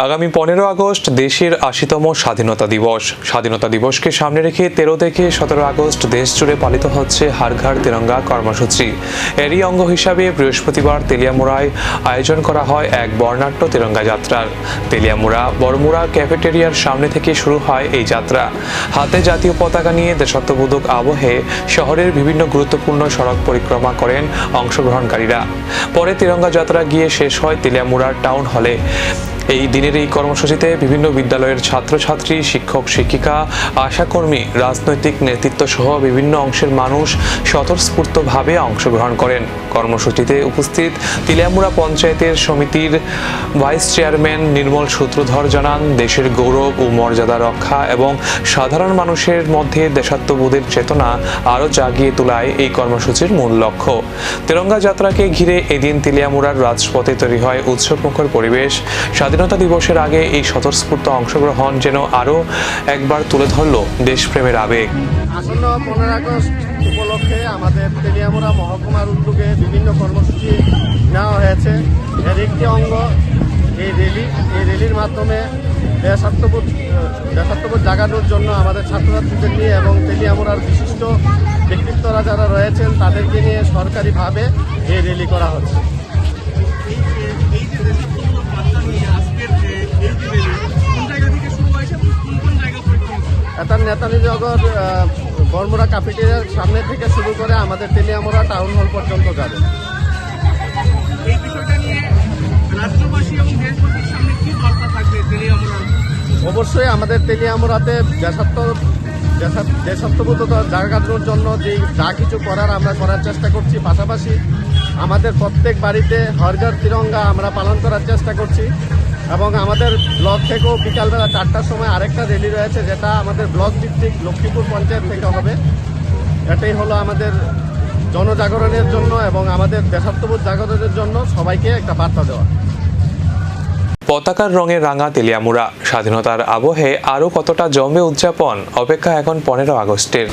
আগামী 15 আগস্ট দেশের ৮০তম স্বাধীনতা দিবস। স্বাধীনতা দিবসকে সামনে রেখে 13 থেকে 17 আগস্ট দেশ জুড়ে পালিত হচ্ছে হর ঘর তিরঙ্গা কর্মসূচি। এরই অঙ্গ হিসাবে বৃহস্পতিবার তেলিয়ামুড়ায় আয়োজন করা হয় এক বর্ণাঢ্য তিরঙ্গা যাত্রার। তেলিয়ামুড়া বড়মুড়া ক্যাফেটেরিয়ার সামনে থেকে শুরু হয় এই যাত্রা। হাতে জাতীয় পতাকা নিয়ে দেশাত্মবোধক আবহে শহরের বিভিন্ন গুরুত্বপূর্ণ সড়ক পরিক্রমা করেন অংশগ্রহণকারীরা। পরে তিরঙ্গা যাত্রা গিয়ে শেষ হয় তেলিয়ামুড়ার টাউন হলে। এই দিনের এই কর্মসূচিতে বিভিন্ন বিদ্যালয়ের ছাত্রছাত্রী, শিক্ষক শিক্ষিকা, আশাকর্মী, রাজনৈতিক নেতৃত্ব সহ বিভিন্ন অংশের মানুষ স্বতঃস্ফূর্তভাবে অংশগ্রহণ করেন। কর্মসূচিতে উপস্থিত তেলিয়ামুড়া পঞ্চায়েতের সমিতির ভাইস চেয়ারম্যান নির্মল সূত্রধর জানান, দেশের গৌরব ও মর্যাদা রক্ষা এবং সাধারণ মানুষের মধ্যে দেশাত্মবোধের চেতনা আরও জাগিয়ে তোলাই এই কর্মসূচির মূল লক্ষ্য। তিরঙ্গা যাত্রাকে ঘিরে এদিন তেলিয়ামুড়ার রাজপথে তৈরি হয় উৎসবমুখর পরিবেশ। স্বাধীনতা দিবসের আগে এই স্বতঃস্ফূর্ত অংশগ্রহণ যেন আরও একবার তুলে ধরল দেশপ্রেমের আবেগ। আসন্ন 15 আগস্ট উপলক্ষে আমাদের তেলিয়ামুড়া মহকুমার উদ্যোগে বিভিন্ন কর্মসূচি নেওয়া হয়েছে। এর একটি অঙ্গ এই র্যালির মাধ্যমে দেশাত্মবোধ জাগানোর জন্য আমাদের ছাত্রছাত্রীদের নিয়ে এবং তেলিয়ামুড়ার বিশিষ্ট ব্যক্তিত্বরা যারা রয়েছেন তাদেরকে নিয়ে সরকারিভাবে এই র্যালি করা হচ্ছে। এটা নেতাজিনগর বড়মুড়া ক্যাফেটেরিয়ার সামনে থেকে শুরু করে আমাদের তেলিয়ামুড়া টাউন হল পর্যন্ত যাবে। এই বিষয়টা নিয়ে রাষ্ট্রবাসী এবং দেশবাসীর সামনে কি বার্তা থাকবে তেলিয়ামুড়ার? অবশ্যই আমাদের তেলিয়ামুড়াতে দেশাত্মবোধতা জাগানোর জন্য যা কিছু করার আমরা করার চেষ্টা করছি। পাশাপাশি আমাদের প্রত্যেক বাড়িতে হর ঘর তিরঙ্গা আমরা পালন করার চেষ্টা করছি এবং আমাদের ব্লক থেকেও বিকালবেলা 4টার সময় আরেকটা র্যালি রয়েছে, যেটা আমাদের ব্লক ভিত্তিক লক্ষ্মীপুর পঞ্চায়েত থেকে হবে। এটাই হলো আমাদের জনজাগরণের জন্য এবং আমাদের দেশাত্মবোধ জাগরণের জন্য সবাইকে একটা বার্তা দেওয়া। পতাকার রঙে রাঙা তেলিয়ামুড়া, স্বাধীনতার আবহে আরও কতটা জমবে উদযাপন, অপেক্ষা এখন 15 আগস্টের।